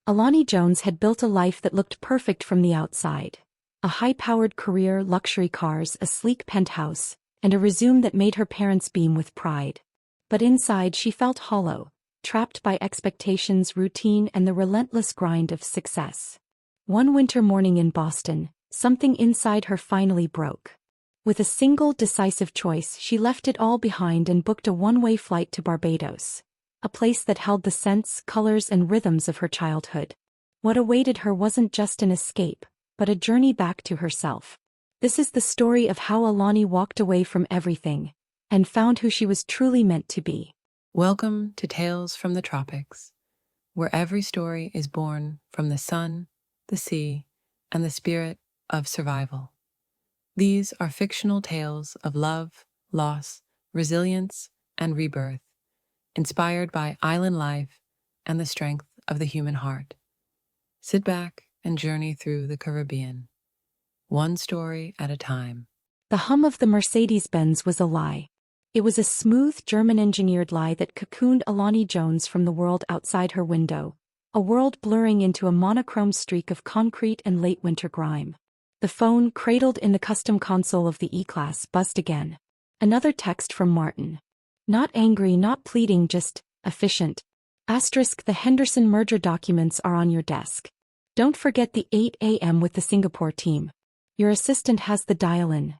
Alani Jones had built a life that looked perfect from the outside. A high-powered career, luxury cars, a sleek penthouse, and a resume that made her parents beam with pride. But inside she felt hollow, trapped by expectations, routine, and the relentless grind of success. One winter morning in Boston, something inside her finally broke. With a single decisive choice, she left it all behind and booked a one-way flight to Barbados, a place that held the scents, colors, and rhythms of her childhood. What awaited her wasn't just an escape, but a journey back to herself. This is the story of how Alani walked away from everything and found who she was truly meant to be. Welcome to Tales from the Tropics, where every story is born from the sun, the sea, and the spirit of survival. These are fictional tales of love, loss, resilience, and rebirth, inspired by island life and the strength of the human heart. Sit back and journey through the Caribbean, one story at a time. The hum of the Mercedes-Benz was a lie. It was a smooth German-engineered lie that cocooned Alani Jones from the world outside her window, a world blurring into a monochrome streak of concrete and late-winter grime. The phone, cradled in the custom console of the E-Class, buzzed again. Another text from Martin. Not angry, not pleading, just efficient. Asterisk, the Henderson merger documents are on your desk. Don't forget the 8 a.m. with the Singapore team. Your assistant has the dial-in.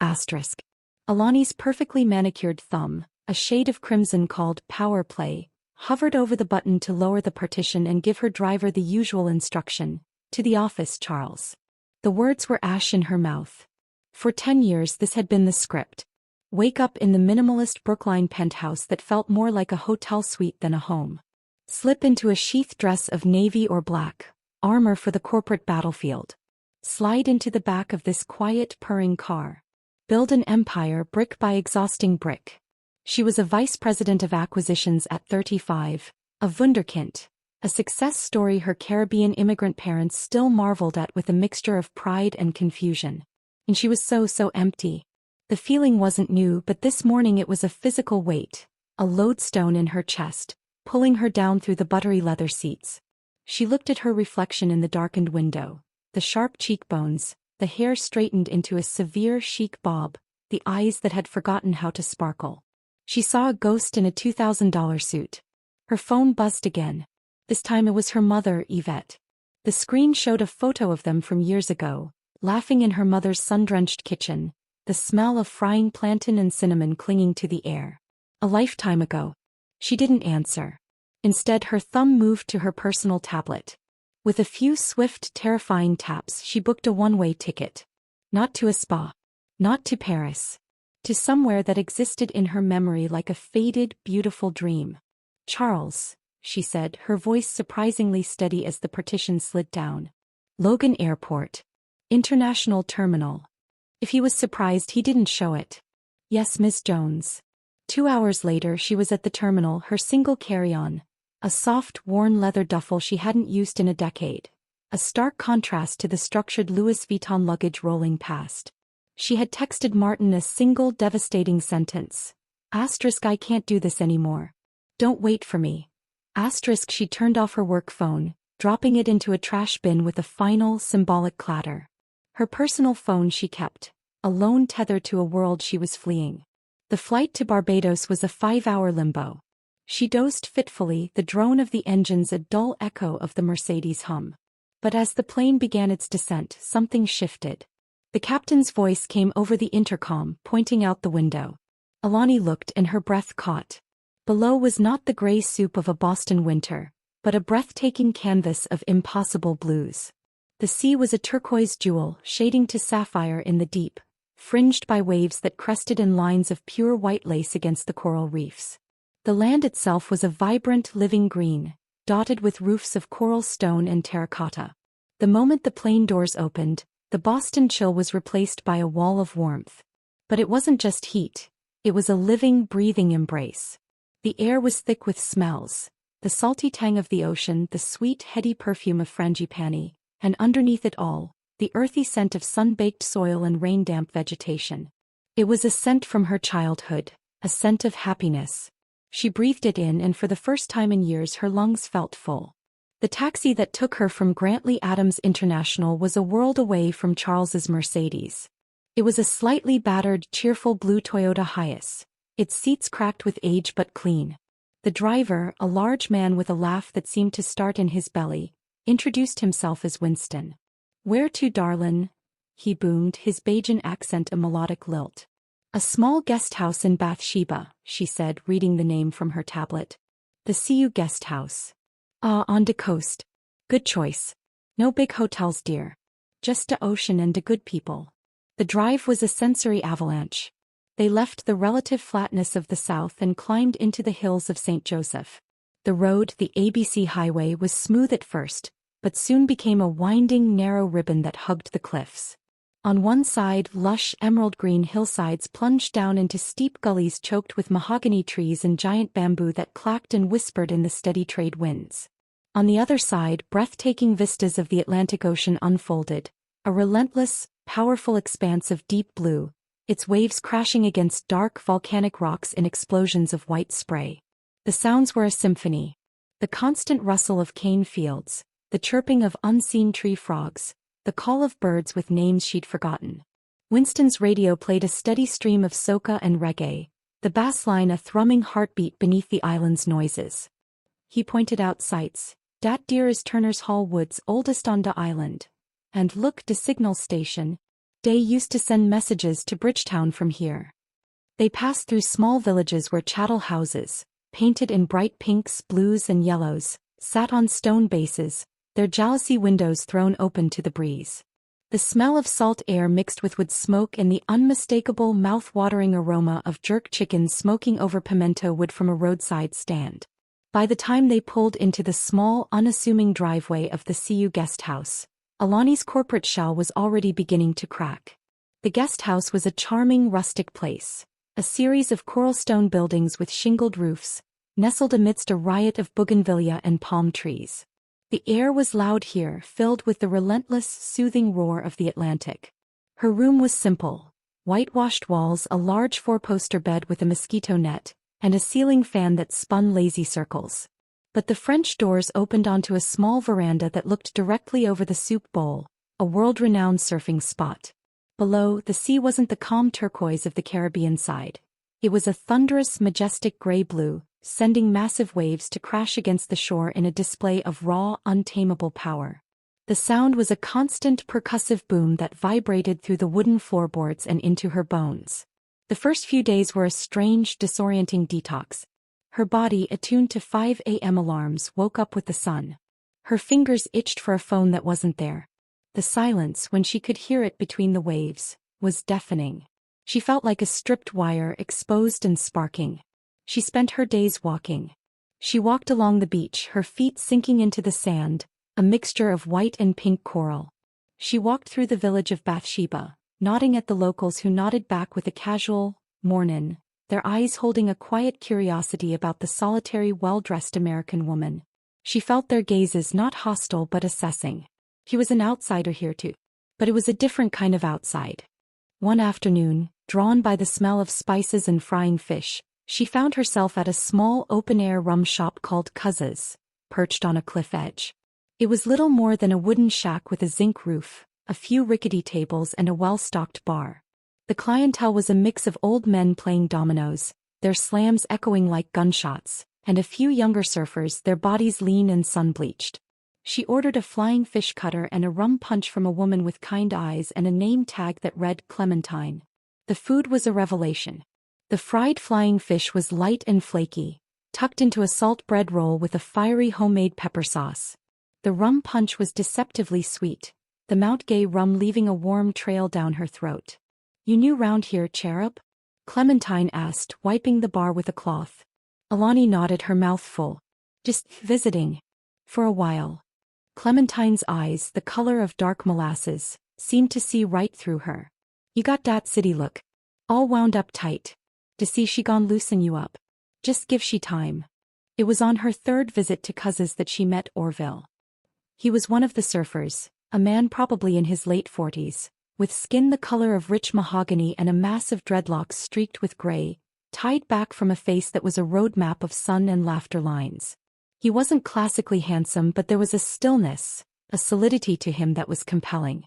Asterisk. Alani's perfectly manicured thumb, a shade of crimson called power play, hovered over the button to lower the partition and give her driver the usual instruction. To the office, Charles. The words were ash in her mouth. For 10 years this had been the script. Wake up in the minimalist Brookline penthouse that felt more like a hotel suite than a home. Slip into a sheath dress of navy or black, armor for the corporate battlefield. Slide into the back of this quiet, purring car. Build an empire brick by exhausting brick. She was a vice president of acquisitions at 35, a wunderkind, a success story her Caribbean immigrant parents still marveled at with a mixture of pride and confusion. And she was so empty. The feeling wasn't new, but this morning it was a physical weight, a lodestone in her chest, pulling her down through the buttery leather seats. She looked at her reflection in the darkened window, the sharp cheekbones, the hair straightened into a severe chic bob, the eyes that had forgotten how to sparkle. She saw a ghost in a $2,000 suit. Her phone buzzed again. This time it was her mother, Yvette. The screen showed a photo of them from years ago, laughing in her mother's sun-drenched kitchen, the smell of frying plantain and cinnamon clinging to the air. A lifetime ago. She didn't answer. Instead, her thumb moved to her personal tablet. With a few swift, terrifying taps, she booked a one-way ticket. Not to a spa. Not to Paris. To somewhere that existed in her memory like a faded, beautiful dream. Charles, she said, her voice surprisingly steady as the partition slid down. Logan Airport. International Terminal. If he was surprised, he didn't show it. Yes, Miss Jones. 2 hours later she was at the terminal, her single carry-on, a soft, worn leather duffel she hadn't used in a decade, a stark contrast to the structured Louis Vuitton luggage rolling past. She had texted Martin a single devastating sentence. Asterisk, I can't do this anymore. Don't wait for me. Asterisk, she turned off her work phone, dropping it into a trash bin with a final, symbolic clatter. Her personal phone she kept, a lone tether to a world she was fleeing. The flight to Barbados was a 5-hour limbo. She dozed fitfully, the drone of the engines a dull echo of the Mercedes hum. But as the plane began its descent, something shifted. The captain's voice came over the intercom, pointing out the window. Alani looked and her breath caught. Below was not the gray soup of a Boston winter, but a breathtaking canvas of impossible blues. The sea was a turquoise jewel, shading to sapphire in the deep, fringed by waves that crested in lines of pure white lace against the coral reefs. The land itself was a vibrant, living green, dotted with roofs of coral stone and terracotta. The moment the plane doors opened, the Boston chill was replaced by a wall of warmth. But it wasn't just heat, it was a living, breathing embrace. The air was thick with smells, the salty tang of the ocean, the sweet, heady perfume of frangipani, and underneath it all, the earthy scent of sun-baked soil and rain-damp vegetation. It was a scent from her childhood, a scent of happiness. She breathed it in and for the first time in years her lungs felt full. The taxi that took her from Grantley Adams International was a world away from Charles's Mercedes. It was a slightly battered, cheerful blue Toyota Hiace, its seats cracked with age but clean. The driver, a large man with a laugh that seemed to start in his belly, introduced himself as Winston. "Where to, darlin'?" he boomed, his Bajan accent a melodic lilt. "A small guest house in Bathsheba," she said, reading the name from her tablet. "The CU Guest House. Ah, on de coast. Good choice. No big hotels, dear. Just de ocean and de good people." The drive was a sensory avalanche. They left the relative flatness of the south and climbed into the hills of St. Joseph. The road, the ABC highway, was smooth at first, but soon became a winding, narrow ribbon that hugged the cliffs. On one side, lush, emerald-green hillsides plunged down into steep gullies choked with mahogany trees and giant bamboo that clacked and whispered in the steady trade winds. On the other side, breathtaking vistas of the Atlantic Ocean unfolded, a relentless, powerful expanse of deep blue, its waves crashing against dark volcanic rocks in explosions of white spray. The sounds were a symphony. The constant rustle of cane fields, the chirping of unseen tree frogs, the call of birds with names she'd forgotten. Winston's radio played a steady stream of soca and reggae, the bass line a thrumming heartbeat beneath the island's noises. He pointed out sights. "Dat dear is Turner's Hall Woods, oldest on de island. And look, de signal station. Dey used to send messages to Bridgetown from here." They passed through small villages where chattel houses, painted in bright pinks, blues and yellows, sat on stone bases, their jalousie windows thrown open to the breeze. The smell of salt air mixed with wood smoke and the unmistakable mouth-watering aroma of jerk chickens smoking over pimento wood from a roadside stand. By the time they pulled into the small, unassuming driveway of the CU guest house, Alani's corporate shell was already beginning to crack. The guest house was a charming rustic place, a series of coral stone buildings with shingled roofs, nestled amidst a riot of bougainvillea and palm trees. The air was loud here, filled with the relentless, soothing roar of the Atlantic. Her room was simple: whitewashed walls, a large four-poster bed with a mosquito net, and a ceiling fan that spun lazy circles. But the French doors opened onto a small veranda that looked directly over the soup bowl, a world-renowned surfing spot. Below, the sea wasn't the calm turquoise of the Caribbean side. It was a thunderous, majestic gray-blue, sending massive waves to crash against the shore in a display of raw, untamable power. The sound was a constant, percussive boom that vibrated through the wooden floorboards and into her bones. The first few days were a strange, disorienting detox. Her body, attuned to 5 a.m. alarms, woke up with the sun. Her fingers itched for a phone that wasn't there. The silence, when she could hear it between the waves, was deafening. She felt like a stripped wire, exposed and sparking. She spent her days walking. She walked along the beach, her feet sinking into the sand, a mixture of white and pink coral. She walked through the village of Bathsheba, nodding at the locals who nodded back with a casual, "Mornin'," their eyes holding a quiet curiosity about the solitary, well-dressed American woman. She felt their gazes not hostile but assessing. He was an outsider here too. But it was a different kind of outside. One afternoon, drawn by the smell of spices and frying fish, she found herself at a small open-air rum shop called Cuzza's, perched on a cliff edge. It was little more than a wooden shack with a zinc roof, a few rickety tables and a well-stocked bar. The clientele was a mix of old men playing dominoes, their slams echoing like gunshots, and a few younger surfers, their bodies lean and sun-bleached. She ordered a flying fish cutter and a rum punch from a woman with kind eyes and a name tag that read Clementine. The food was a revelation. The fried flying fish was light and flaky, tucked into a salt bread roll with a fiery homemade pepper sauce. The rum punch was deceptively sweet, the Mount Gay rum leaving a warm trail down her throat. "You new round here, cherub?" Clementine asked, wiping the bar with a cloth. Alani nodded, her mouth full. "Just visiting. For a while." Clementine's eyes, the color of dark molasses, seemed to see right through her. "You got dat city look. All wound up tight. To see she gon' loosen you up. Just give she time." It was on her third visit to Cuzza's that she met Orville. He was one of the surfers, a man probably in his late 40s, with skin the color of rich mahogany and a mass of dreadlocks streaked with gray, tied back from a face that was a road map of sun and laughter lines. He wasn't classically handsome, but there was a stillness, a solidity to him that was compelling.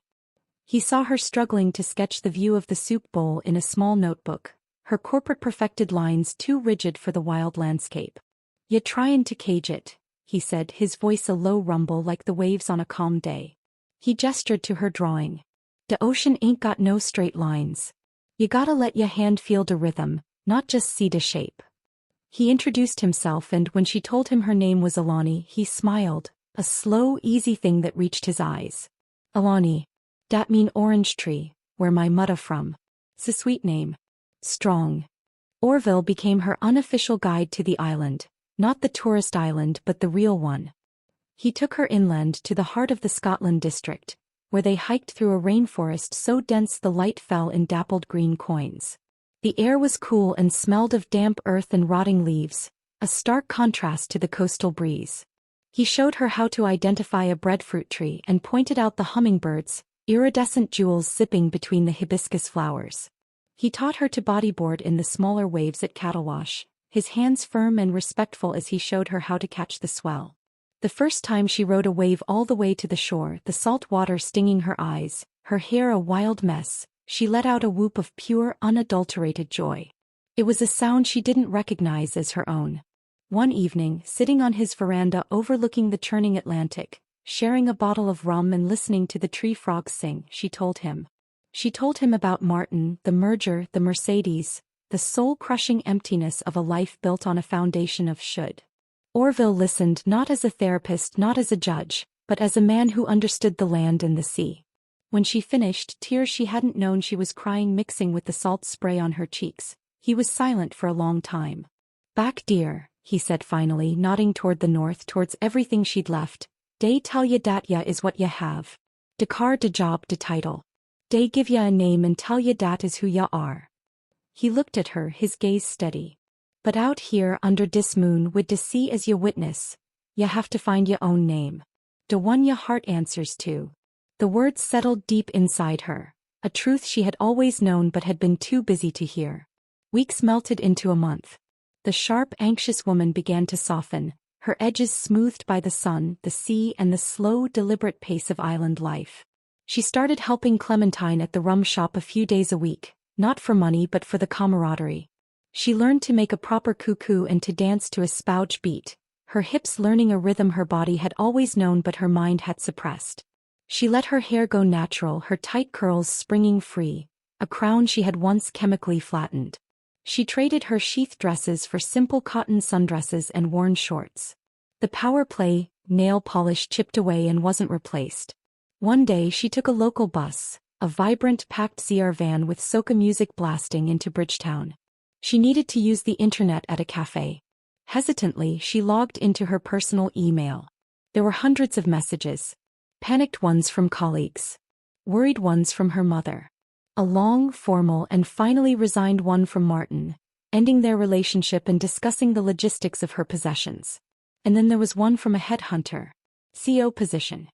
He saw her struggling to sketch the view of the soup bowl in a small notebook, her corporate perfected lines too rigid for the wild landscape. "You tryin' to cage it," he said, his voice a low rumble like the waves on a calm day. He gestured to her drawing. "The ocean ain't got no straight lines. You gotta let ya hand feel the rhythm, not just see the shape." He introduced himself, and when she told him her name was Alani, he smiled, a slow, easy thing that reached his eyes. "Alani. Dat mean orange tree, where my mudda from. 'S a sweet name. Strong." Orville became her unofficial guide to the island, not the tourist island but the real one. He took her inland to the heart of the Scotland district, where they hiked through a rainforest so dense the light fell in dappled green coins. The air was cool and smelled of damp earth and rotting leaves, a stark contrast to the coastal breeze. He showed her how to identify a breadfruit tree and pointed out the hummingbirds, iridescent jewels zipping between the hibiscus flowers. He taught her to bodyboard in the smaller waves at Cattlewash, his hands firm and respectful as he showed her how to catch the swell. The first time she rode a wave all the way to the shore, the salt water stinging her eyes, her hair a wild mess, she let out a whoop of pure, unadulterated joy. It was a sound she didn't recognize as her own. One evening, sitting on his veranda overlooking the churning Atlantic, sharing a bottle of rum and listening to the tree frogs sing, she told him. She told him about Martin, the merger, the Mercedes, the soul-crushing emptiness of a life built on a foundation of should. Orville listened not as a therapist, not as a judge, but as a man who understood the land and the sea. When she finished, tears she hadn't known she was crying mixing with the salt spray on her cheeks. He was silent for a long time. "Back, dear," he said finally, nodding toward the north, towards everything she'd left. "Dey tell ya dat ya is what ya have. De car, de job, de title. Dey give ya a name and tell ya dat is who ya are." He looked at her, his gaze steady. "But out here under dis moon wid de sea as ya witness, ya have to find ya own name. De one ya heart answers to." The words settled deep inside her, a truth she had always known but had been too busy to hear. Weeks melted into a month. The sharp, anxious woman began to soften, her edges smoothed by the sun, the sea, and the slow, deliberate pace of island life. She started helping Clementine at the rum shop a few days a week, not for money but for the camaraderie. She learned to make a proper cuckoo and to dance to a spouge beat, her hips learning a rhythm her body had always known but her mind had suppressed. She let her hair go natural, her tight curls springing free, a crown she had once chemically flattened. She traded her sheath dresses for simple cotton sundresses and worn shorts. The power play, nail polish chipped away and wasn't replaced. One day she took a local bus, a vibrant packed ZR van with soca music blasting into Bridgetown. She needed to use the internet at a cafe. Hesitantly, she logged into her personal email. There were hundreds of messages. Panicked ones from colleagues. Worried ones from her mother. A long, formal, and finally resigned one from Martin, ending their relationship and discussing the logistics of her possessions. And then there was one from a headhunter. CO position.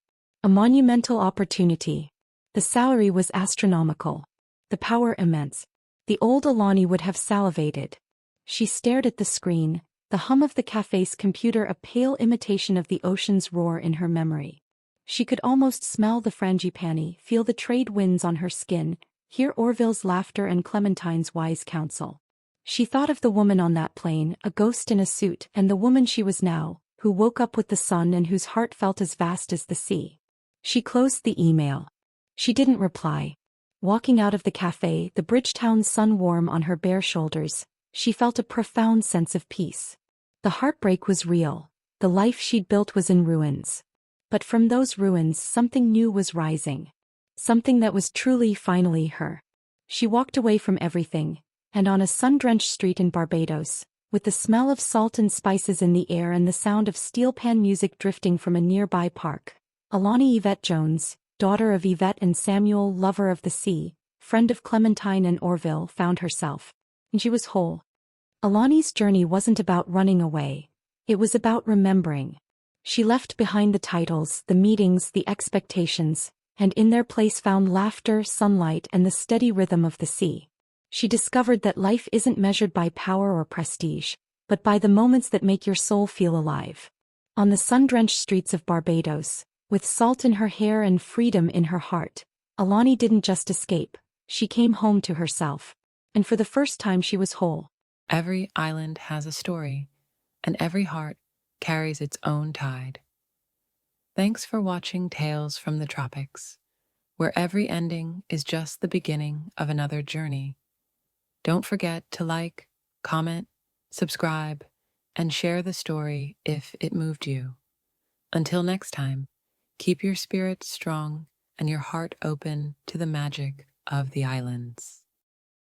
A monumental opportunity. The salary was astronomical. The power immense. The old Alani would have salivated. She stared at the screen, the hum of the cafe's computer a pale imitation of the ocean's roar in her memory. She could almost smell the frangipani, feel the trade winds on her skin, hear Orville's laughter and Clementine's wise counsel. She thought of the woman on that plane, a ghost in a suit, and the woman she was now, who woke up with the sun and whose heart felt as vast as the sea. She closed the email. She didn't reply. Walking out of the cafe, the Bridgetown sun warm on her bare shoulders, she felt a profound sense of peace. The heartbreak was real. The life she'd built was in ruins. But from those ruins something new was rising. Something that was truly, finally her. She walked away from everything, and on a sun-drenched street in Barbados, with the smell of salt and spices in the air and the sound of steel pan music drifting from a nearby park, Alani Jones, daughter of Yvette and Samuel, lover of the sea, friend of Clementine and Orville, found herself. And she was whole. Alani's journey wasn't about running away. It was about remembering. She left behind the titles, the meetings, the expectations, and in their place found laughter, sunlight, and the steady rhythm of the sea. She discovered that life isn't measured by power or prestige, but by the moments that make your soul feel alive. On the sun-drenched streets of Barbados, with salt in her hair and freedom in her heart, Alani didn't just escape, she came home to herself. And for the first time she was whole. Every island has a story, and every heart carries its own tide. Thanks for watching Tales from the Tropics, where every ending is just the beginning of another journey. Don't forget to like, comment, subscribe, and share the story if it moved you. Until next time, keep your spirit strong and your heart open to the magic of the islands.